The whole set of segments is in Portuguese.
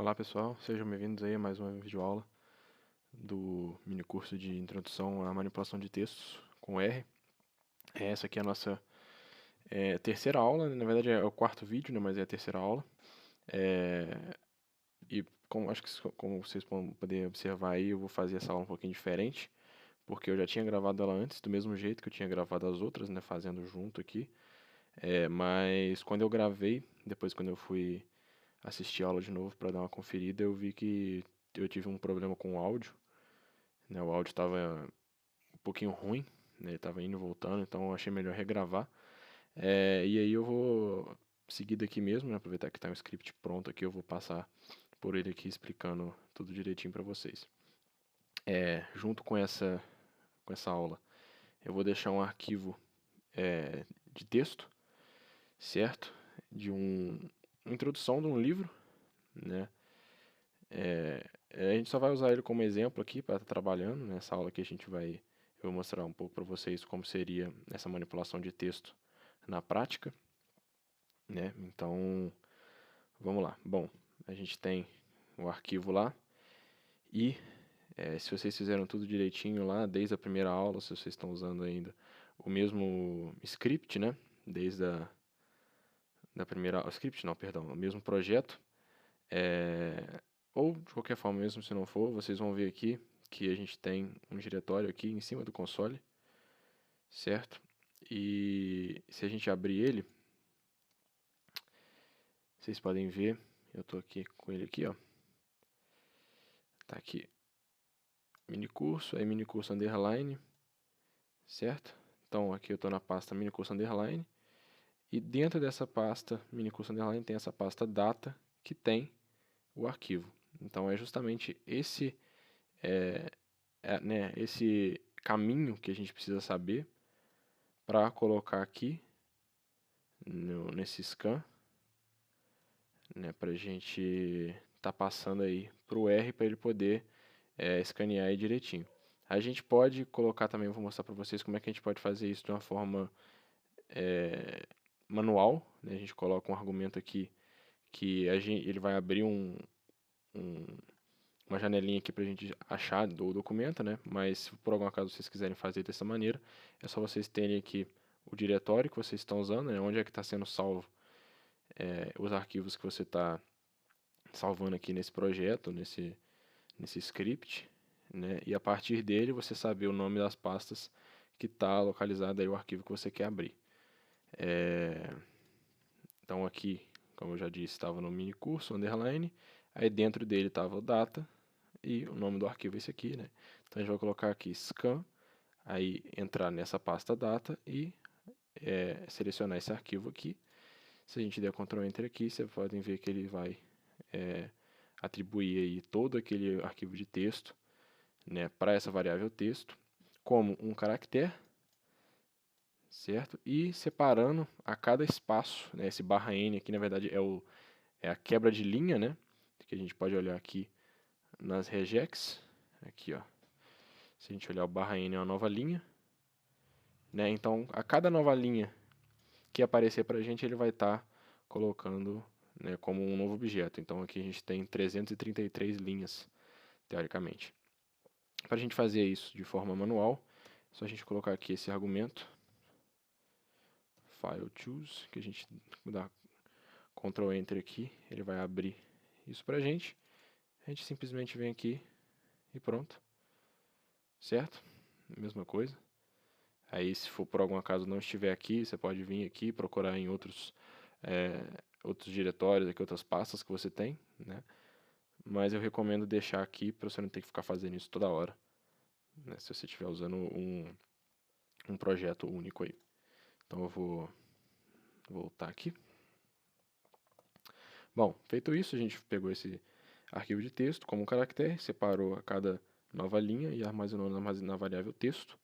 Olá pessoal, sejam bem-vindos aí a mais uma videoaula do mini curso de Introdução à Manipulação de Textos com R. Essa aqui é a nossa terceira aula, na verdade é o quarto vídeo, né, mas é a terceira aula. E acho que como vocês podem poder observar aí, eu vou fazer essa aula um pouquinho diferente, porque eu já tinha gravado ela antes, do mesmo jeito que eu tinha gravado as outras, né, fazendo junto aqui. Mas quando eu gravei, depois quando eu fui assistir a aula de novo para dar uma conferida, eu vi que eu tive um problema com o áudio, né? O áudio estava um pouquinho ruim, né? Ele estava indo e voltando, então eu achei melhor regravar. E aí eu vou seguir daqui mesmo, né? Aproveitar que está um script pronto aqui, eu vou passar por ele aqui explicando tudo direitinho para vocês. Junto com essa aula, eu vou deixar um arquivo de texto, certo? De uma introdução de um livro, né? A gente só vai usar ele como exemplo aqui para estar trabalhando. Nessa aula aqui eu vou mostrar um pouco para vocês como seria essa manipulação de texto na prática, né? Então, vamos lá. Bom, a gente tem o arquivo lá e se vocês fizeram tudo direitinho lá, desde a primeira aula, se vocês estão usando ainda o mesmo script, né? Desde da primeira... Script não, perdão, o mesmo projeto. Ou, de qualquer forma, mesmo se não for, vocês vão ver aqui que a gente tem um diretório aqui em cima do console, certo? E se a gente abrir ele, vocês podem ver, eu estou aqui com ele aqui, ó. Tá aqui, minicurso, aí minicurso underline, certo? Então aqui eu estou na pasta minicurso underline, e dentro dessa pasta minicurso underline tem essa pasta data, que tem o arquivo. Então é justamente esse caminho que a gente precisa saber para colocar aqui nesse scan, né, para a gente tá passando aí para o R para ele poder escanear aí direitinho. A gente pode colocar também, eu vou mostrar para vocês como é que a gente pode fazer isso de uma forma manual, né? A gente coloca um argumento aqui que ele vai abrir uma janelinha aqui para a gente achar do documento, né? Mas se por algum acaso vocês quiserem fazer dessa maneira, é só vocês terem aqui o diretório que vocês estão usando, né? Onde é que está sendo salvo os arquivos que você está salvando aqui nesse projeto, nesse script, né? E a partir dele você saber o nome das pastas que está localizado aí o arquivo que você quer abrir. Então aqui, como eu já disse, estava no mini curso, underline, aí dentro dele estava o data e o nome do arquivo é esse aqui, né? Então a gente vai colocar aqui scan, aí entrar nessa pasta data e selecionar esse arquivo aqui. Se a gente der Ctrl Enter aqui, vocês podem ver que ele vai atribuir aí todo aquele arquivo de texto, né, para essa variável texto como um caractere, certo? E separando a cada espaço, né, esse barra N aqui na verdade é a quebra de linha, né, que a gente pode olhar aqui nas regex, aqui ó, se a gente olhar o barra N é uma nova linha, né, então a cada nova linha que aparecer para a gente ele vai estar colocando, né, como um novo objeto. Então aqui a gente tem 333 linhas, teoricamente. Para a gente fazer isso de forma manual, é só a gente colocar aqui esse argumento, file choose, que a gente dá Ctrl Enter aqui, ele vai abrir isso para a gente simplesmente vem aqui e pronto, certo? Mesma coisa. Aí se for por algum acaso não estiver aqui, você pode vir aqui procurar em outros diretórios, aqui, outras pastas que você tem, né? Mas eu recomendo deixar aqui para você não ter que ficar fazendo isso toda hora, né? Se você estiver usando um projeto único aí. Então eu vou voltar aqui. Bom, feito isso, a gente pegou esse arquivo de texto como um caractere, separou a cada nova linha e armazenou na variável texto.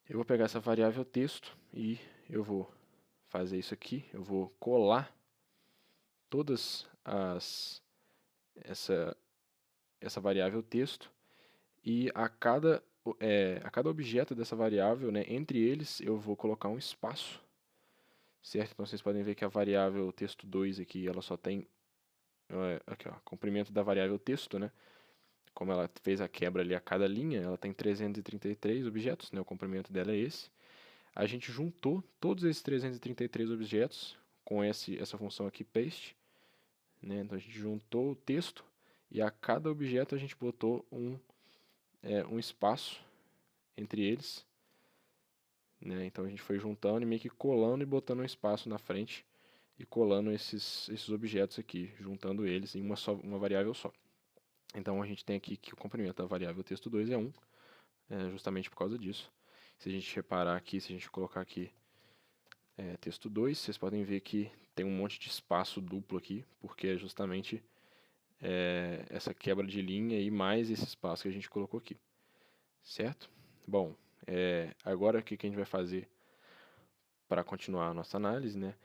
Eu vou pegar essa variável texto e eu vou fazer isso aqui, eu vou colar todas essa variável texto e a cada objeto dessa variável, né, entre eles eu vou colocar um espaço, certo? Então vocês podem ver que a variável texto2 aqui, ela só tem aqui, ó, comprimento da variável texto, né? Como ela fez a quebra ali a cada linha, ela tem 333 objetos, né? O comprimento dela é esse. A gente juntou todos esses 333 objetos com essa função aqui, paste, né? Então a gente juntou o texto e a cada objeto a gente botou um espaço entre eles, né? Então a gente foi juntando e meio que colando e botando um espaço na frente e colando esses objetos aqui, juntando eles em uma variável só. Então a gente tem aqui que o comprimento da variável texto2 é 1, justamente por causa disso. Se a gente reparar aqui, se a gente colocar aqui texto2, vocês podem ver que tem um monte de espaço duplo aqui, porque é justamente essa quebra de linha e mais esse espaço que a gente colocou aqui, certo? Bom, agora o que a gente vai fazer para continuar a nossa análise, né?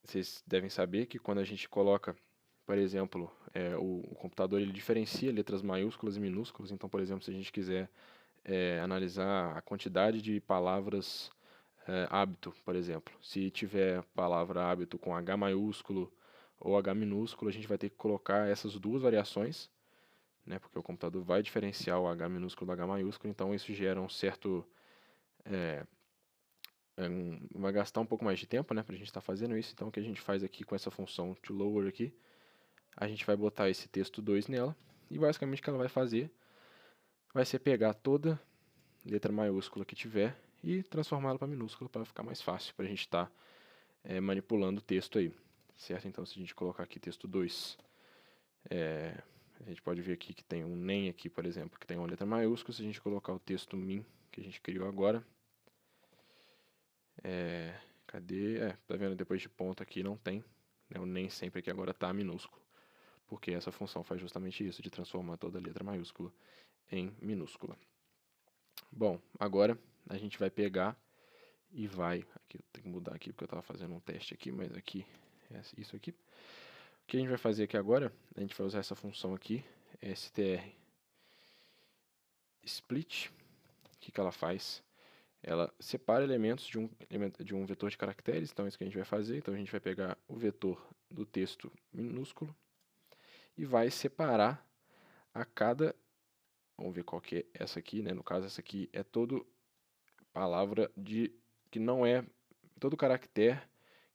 Vocês devem saber que quando a gente coloca, por exemplo, o computador ele diferencia letras maiúsculas e minúsculas. Então, por exemplo, se a gente quiser analisar a quantidade de palavras hábito, por exemplo, se tiver palavra hábito com H maiúsculo ou H minúsculo, a gente vai ter que colocar essas duas variações, né, porque o computador vai diferenciar o H minúsculo do H maiúsculo, então isso gera um certo vai gastar um pouco mais de tempo, né, para a gente estar fazendo isso. Então o que a gente faz aqui com essa função toLower aqui, a gente vai botar esse texto2 nela e basicamente o que ela vai fazer vai ser pegar toda letra maiúscula que tiver e transformá-la para minúscula para ficar mais fácil para a gente estar manipulando o texto aí, certo? Então se a gente colocar aqui texto2, a gente pode ver aqui que tem um nem aqui, por exemplo, que tem uma letra maiúscula. Se a gente colocar o texto min que a gente criou agora, cadê? Tá vendo? Depois de ponto aqui não tem, né? O nem sempre aqui agora está minúsculo, porque essa função faz justamente isso, de transformar toda letra maiúscula em minúscula. Bom, agora a gente vai pegar e vai... Aqui eu tenho que mudar aqui porque eu estava fazendo um teste aqui, mas aqui é isso aqui. O que a gente vai fazer aqui agora, a gente vai usar essa função aqui, str split. O que ela faz? Ela separa elementos de um vetor de caracteres, então é isso que a gente vai fazer. Então a gente vai pegar o vetor do texto minúsculo e vai separar a cada... Vamos ver qual que é essa aqui, né? No caso, essa aqui é todo palavra que não é... Todo caractere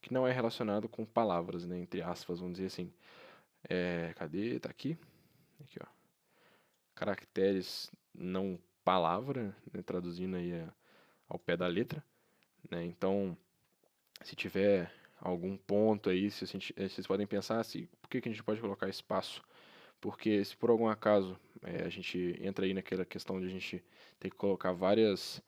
que não é relacionado com palavras, né? Entre aspas, vamos dizer assim. Cadê? Tá aqui. Aqui, ó. Caracteres não palavra, né? Traduzindo aí ao pé da letra, né? Então, se tiver algum ponto aí, vocês podem pensar assim, por que a gente pode colocar espaço? Porque se por algum acaso a gente entra aí naquela questão de a gente ter que colocar várias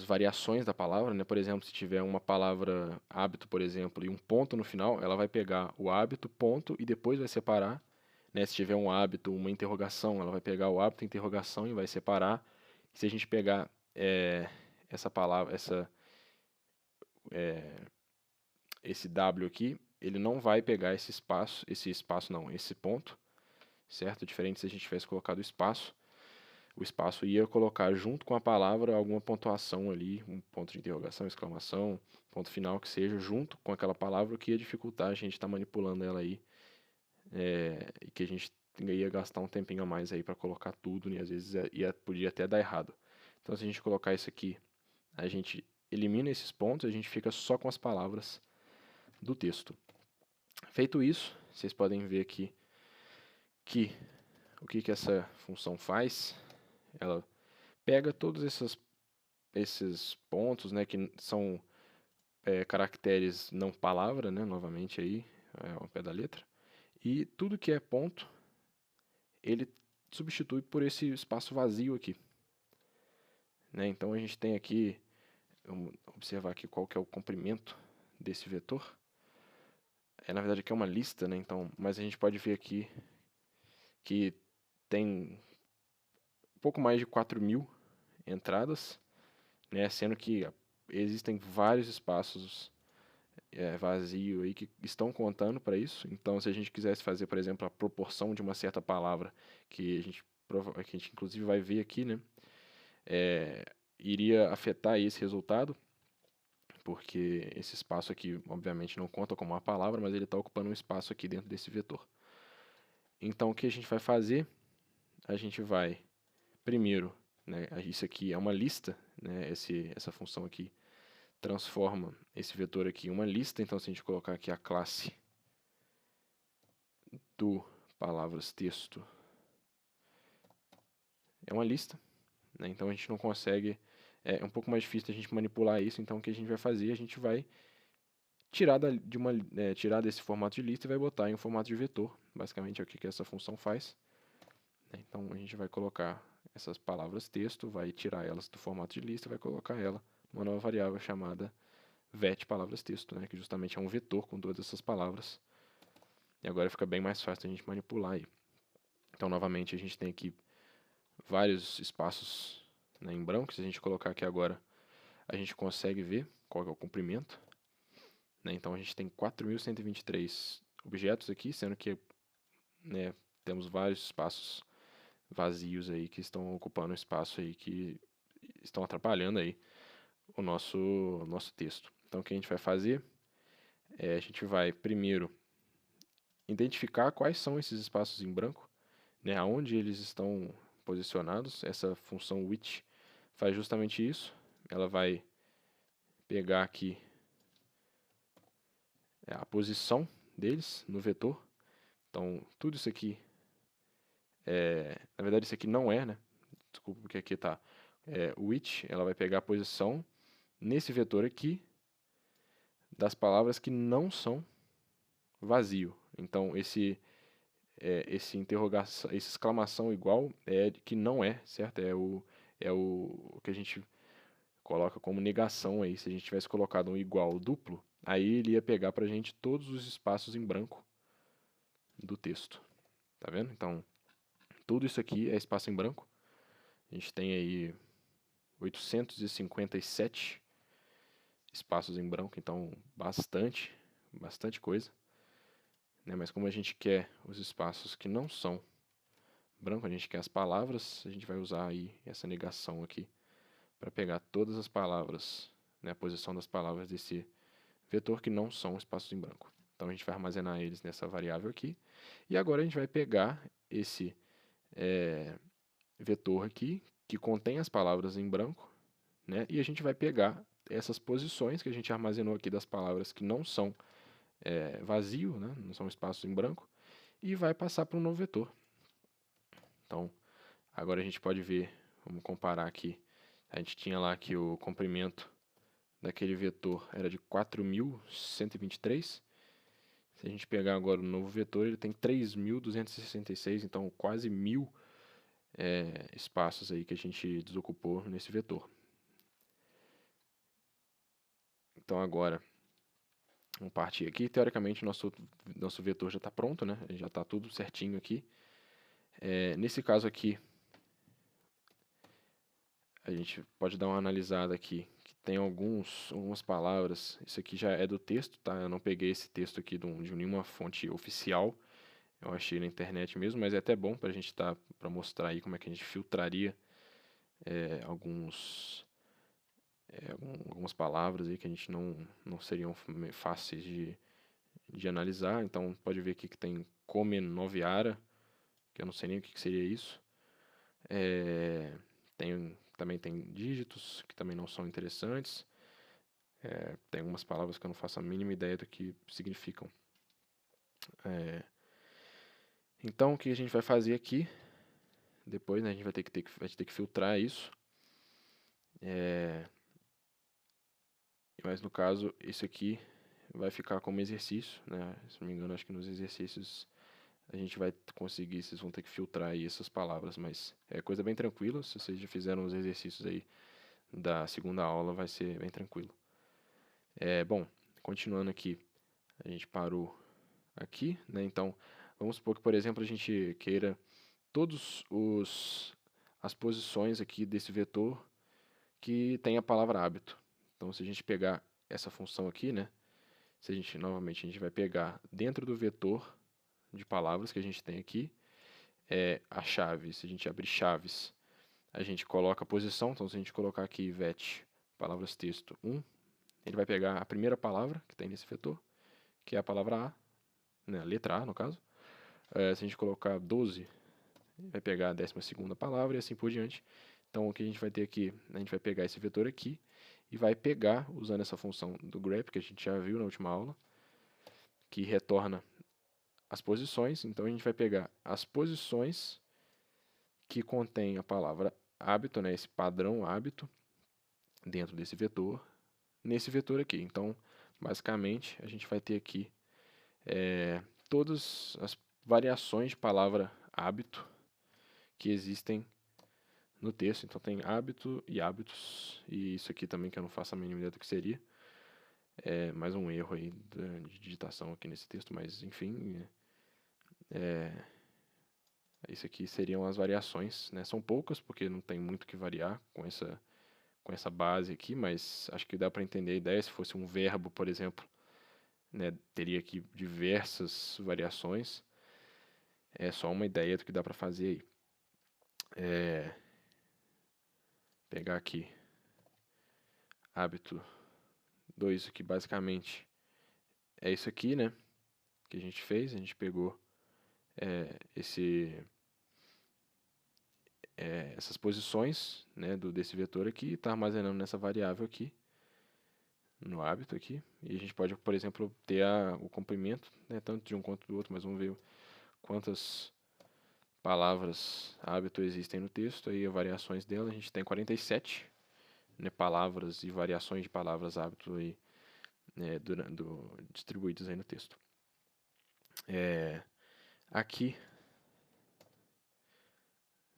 variações da palavra, né? Por exemplo, se tiver uma palavra hábito, por exemplo, e um ponto no final, ela vai pegar o hábito, ponto, e depois vai separar, né? Se tiver um hábito, uma interrogação, ela vai pegar o hábito, interrogação e vai separar. Se a gente pegar essa palavra, esse W aqui, ele não vai pegar esse espaço não, esse ponto, certo? Diferente se a gente tivesse colocado espaço. O espaço ia colocar junto com a palavra alguma pontuação ali, um ponto de interrogação, exclamação, ponto final que seja, junto com aquela palavra, o que ia dificultar a gente estar manipulando ela aí, e que a gente ia gastar um tempinho a mais aí para colocar tudo, e às vezes podia até dar errado. Então se a gente colocar isso aqui, a gente elimina esses pontos, a gente fica só com as palavras do texto. Feito isso, vocês podem ver aqui que o que essa função faz. Ela pega todos esses pontos, né, que são caracteres não palavra, né, novamente aí, ao pé da letra, e tudo que é ponto, ele substitui por esse espaço vazio aqui, né? Então a gente tem aqui, vamos observar aqui qual que é o comprimento desse vetor. Na verdade aqui é uma lista, né? Então, mas a gente pode ver aqui que tem um pouco mais de 4.000 entradas, né? Sendo que existem vários espaços vazios aí que estão contando para isso. Então, se a gente quisesse fazer, por exemplo, a proporção de uma certa palavra, que a gente inclusive vai ver aqui, né? Iria afetar esse resultado. porque esse espaço aqui, obviamente, não conta como uma palavra, mas ele está ocupando um espaço aqui dentro desse vetor. Então, o que a gente vai fazer? A gente vai, primeiro, né, isso aqui é uma lista, né, essa função aqui transforma esse vetor aqui em uma lista, então se a gente colocar aqui a classe do palavras texto, é uma lista, né, então a gente não consegue, é um pouco mais difícil a gente manipular isso, então o que a gente vai fazer? A gente vai tirar, tirar desse formato de lista e vai botar em um formato de vetor, basicamente é o que essa função faz. Então a gente vai colocar essas palavras texto, vai tirar elas do formato de lista e vai colocar ela numa nova variável chamada vet palavras texto, né, que justamente é um vetor com todas essas palavras. E agora fica bem mais fácil a gente manipular aí. Então novamente a gente tem aqui vários espaços, né, em branco. Se a gente colocar aqui agora, a gente consegue ver qual é o comprimento. Né, então a gente tem 4.123 objetos aqui, sendo que, né, temos vários espaços vazios aí que estão ocupando espaço aí, que estão atrapalhando aí o nosso texto. Então o que a gente vai fazer é a gente vai primeiro identificar quais são esses espaços em branco, né, aonde eles estão posicionados. Essa função which faz justamente isso. Ela vai pegar aqui a posição deles no vetor. Então tudo isso aqui na verdade isso aqui não é, né? Desculpa, porque aqui está which, ela vai pegar a posição nesse vetor aqui das palavras que não são vazio. Então esse interrogação, essa exclamação igual é que não é, certo? É o que a gente coloca como negação aí. Se a gente tivesse colocado um igual duplo, aí ele ia pegar pra gente todos os espaços em branco do texto. Tá vendo? Então, tudo isso aqui é espaço em branco. A gente tem aí 857 espaços em branco, então bastante coisa. Né? Mas como a gente quer os espaços que não são branco, a gente quer as palavras, a gente vai usar aí essa negação aqui para pegar todas as palavras, né, a posição das palavras desse vetor que não são espaços em branco. Então a gente vai armazenar eles nessa variável aqui. E agora a gente vai pegar esse vetor aqui, que contém as palavras em branco, né, e a gente vai pegar essas posições que a gente armazenou aqui das palavras que não são vazio, né, não são espaços em branco, e vai passar para um novo vetor. Então, agora a gente pode ver, vamos comparar aqui, a gente tinha lá que o comprimento daquele vetor era de 4.123. Se a gente pegar agora o novo vetor, ele tem 3.266, então quase 1.000 espaços aí que a gente desocupou nesse vetor. Então agora, vamos partir aqui. Teoricamente, nosso vetor já está pronto, né? Já está tudo certinho aqui. Nesse caso aqui, a gente pode dar uma analisada aqui, que tem algumas palavras. Isso aqui já é do texto, tá? Eu não peguei esse texto aqui de nenhuma fonte oficial. Eu achei na internet mesmo, mas é até bom para a gente para mostrar aí como é que a gente filtraria algumas palavras aí que a gente não seriam fáceis de analisar. Então pode ver aqui que tem Comennoviara, que eu não sei nem o que seria isso. Também tem dígitos, que também não são interessantes. Tem algumas palavras que eu não faço a mínima ideia do que significam. Então o que a gente vai fazer aqui, depois, né, a gente vai ter que filtrar isso. Mas no caso, isso aqui vai ficar como exercício, né? Se não me engano, acho que nos exercícios a gente vai conseguir, vocês vão ter que filtrar aí essas palavras, mas é coisa bem tranquila. Se vocês já fizeram os exercícios aí da segunda aula, vai ser bem tranquilo. Bom, continuando aqui, a gente parou aqui, né? Então, vamos supor que, por exemplo, a gente queira todas as posições aqui desse vetor que tem a palavra hábito. Então, se a gente pegar essa função aqui, né? Novamente, a gente vai pegar dentro do vetor de palavras que a gente tem aqui, a chave. Se a gente abrir chaves, a gente coloca a posição. Então, se a gente colocar aqui vet, palavras texto 1, ele vai pegar a primeira palavra que tem nesse vetor, que é a palavra A, né, a letra A no caso. Se a gente colocar 12, vai pegar a 12ª palavra e assim por diante. Então o que a gente vai ter aqui, a gente vai pegar esse vetor aqui e vai pegar, usando essa função do grep, que a gente já viu na última aula, que retorna as posições. Então a gente vai pegar as posições que contém a palavra hábito, né, esse padrão hábito, dentro desse vetor, nesse vetor aqui. Então, basicamente, a gente vai ter aqui todas as variações de palavra hábito que existem no texto. Então tem hábito e hábitos, e isso aqui também que eu não faço a mínima ideia do que seria. É mais um erro aí de digitação aqui nesse texto, mas enfim, isso aqui seriam as variações, né? São poucas, porque não tem muito que variar com essa base aqui, mas acho que dá para entender a ideia. Se fosse um verbo, por exemplo, né, teria aqui diversas variações. É só uma ideia do que dá para fazer aí. Pegar aqui hábito 2, que basicamente é isso aqui, né? Que a gente fez. A gente pegou essas posições, né, desse vetor aqui e está armazenando nessa variável aqui, no hábito aqui. E a gente pode, por exemplo, ter o comprimento, né, tanto de um quanto do outro, mas vamos ver quantas palavras hábito existem no texto, aí as variações dela. A gente tem 47, né, palavras e variações de palavras hábito aí, né, distribuídas aí no texto. Aqui,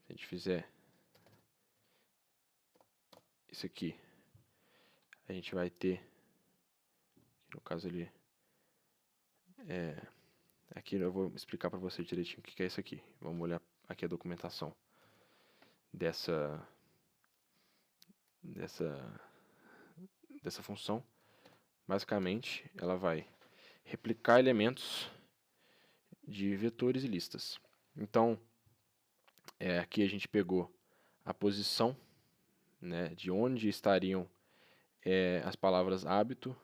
se a gente fizer isso aqui, a gente vai ter, no caso ali, aqui eu vou explicar para você direitinho o que é isso aqui. Vamos olhar aqui a documentação dessa função. Basicamente, ela vai replicar elementos de vetores e listas. Então, aqui a gente pegou a posição, né, de onde estariam as palavras hábito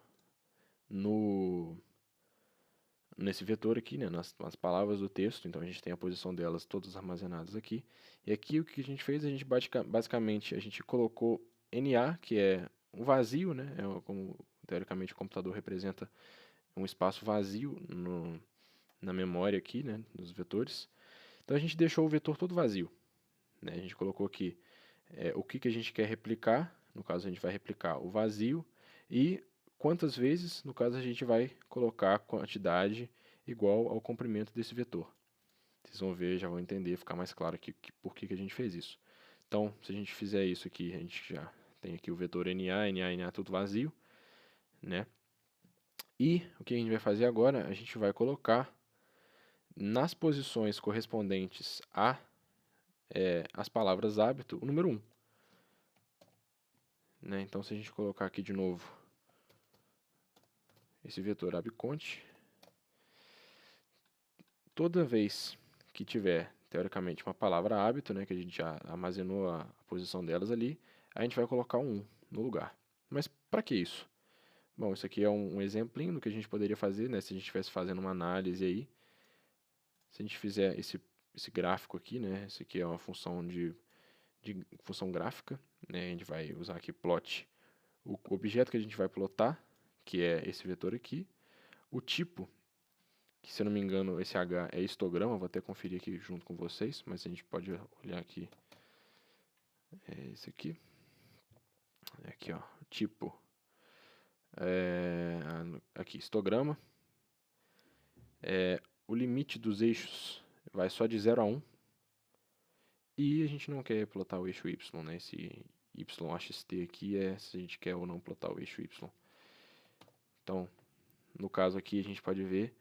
nesse vetor aqui, né, nas palavras do texto. Então a gente tem a posição delas todas armazenadas aqui. E aqui o que a gente fez, a gente basicamente a gente colocou NA, que é um vazio, né, como teoricamente o computador representa um espaço vazio na memória aqui, né, dos vetores. Então a gente deixou o vetor todo vazio, né? A gente colocou aqui o que a gente quer replicar. No caso a gente vai replicar o vazio e quantas vezes, no caso a gente vai colocar a quantidade igual ao comprimento desse vetor. Vocês vão ver, já vão entender, ficar mais claro aqui por que a gente fez isso. Então, se a gente fizer isso aqui, a gente já tem aqui o vetor NA, NA, NA tudo vazio, né? E o que a gente vai fazer agora, a gente vai colocar nas posições correspondentes as palavras hábito, o número 1. Né? Então, se a gente colocar aqui de novo esse vetor abconte, toda vez que tiver, teoricamente, uma palavra hábito, né, que a gente já armazenou a posição delas ali, a gente vai colocar um 1 no lugar. Mas para que isso? Bom, isso aqui é um exemplinho do que a gente poderia fazer, né, se a gente estivesse fazendo uma análise aí. Se a gente fizer esse gráfico aqui, né, esse aqui é uma função de função gráfica, né, a gente vai usar aqui plot, o objeto que a gente vai plotar, que é esse vetor aqui, o tipo, que se eu não me engano esse H é histograma, vou até conferir aqui junto com vocês, mas a gente pode olhar aqui, esse aqui ó, tipo, aqui histograma, o limite dos eixos vai só de 0 a 1, e a gente não quer plotar o eixo Y, né, esse YAXT aqui é se a gente quer ou não plotar o eixo Y. Então, no caso aqui a gente pode ver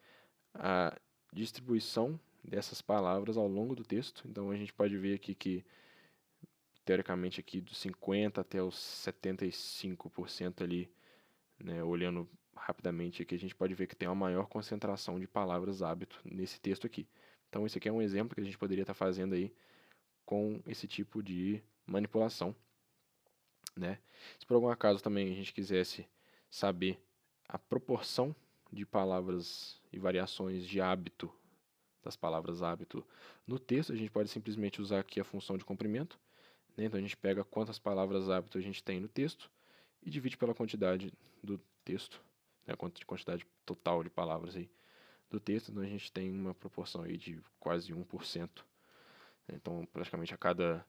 a distribuição dessas palavras ao longo do texto. Então a gente pode ver aqui que, teoricamente, aqui dos 50% até os 75% ali, né, olhando rapidamente aqui, a gente pode ver que tem uma maior concentração de palavras hábito nesse texto aqui. Então esse aqui é um exemplo que a gente poderia estar fazendo aí com esse tipo de manipulação, né? Se por algum acaso também a gente quisesse saber a proporção de palavras e variações de hábito, das palavras hábito no texto, a gente pode simplesmente usar aqui a função de comprimento, né? Então a gente pega quantas palavras hábito a gente tem no texto e divide pela quantidade do texto, né? A quantidade total de palavras aí do texto, então a gente tem uma proporção aí de quase 1%. Então, praticamente a cada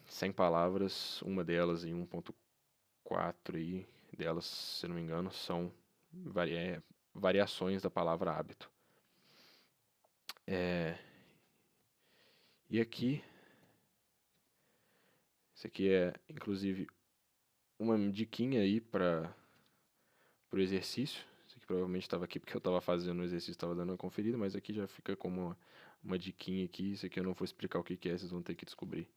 100 palavras, uma delas em 1,4 aí, delas, se não me engano, são variações da palavra hábito. E aqui, isso aqui é inclusive uma diquinha aí para o exercício. Isso aqui provavelmente estava aqui porque eu estava fazendo o exercício, estava dando uma conferida, mas aqui já fica como uma diquinha aqui. Isso aqui eu não vou explicar o que é, vocês vão ter que descobrir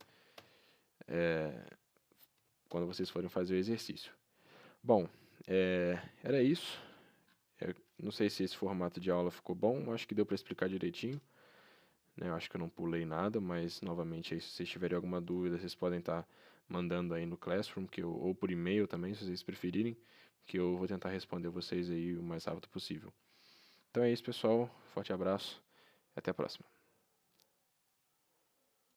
quando vocês forem fazer o exercício. Bom, era isso. Não sei se esse formato de aula ficou bom, acho que deu para explicar direitinho, né? Eu acho que eu não pulei nada, mas novamente aí, se vocês tiverem alguma dúvida, vocês podem estar mandando aí no Classroom, ou por e-mail também, se vocês preferirem, que eu vou tentar responder vocês aí o mais rápido possível. Então é isso, pessoal. Forte abraço. Até a próxima.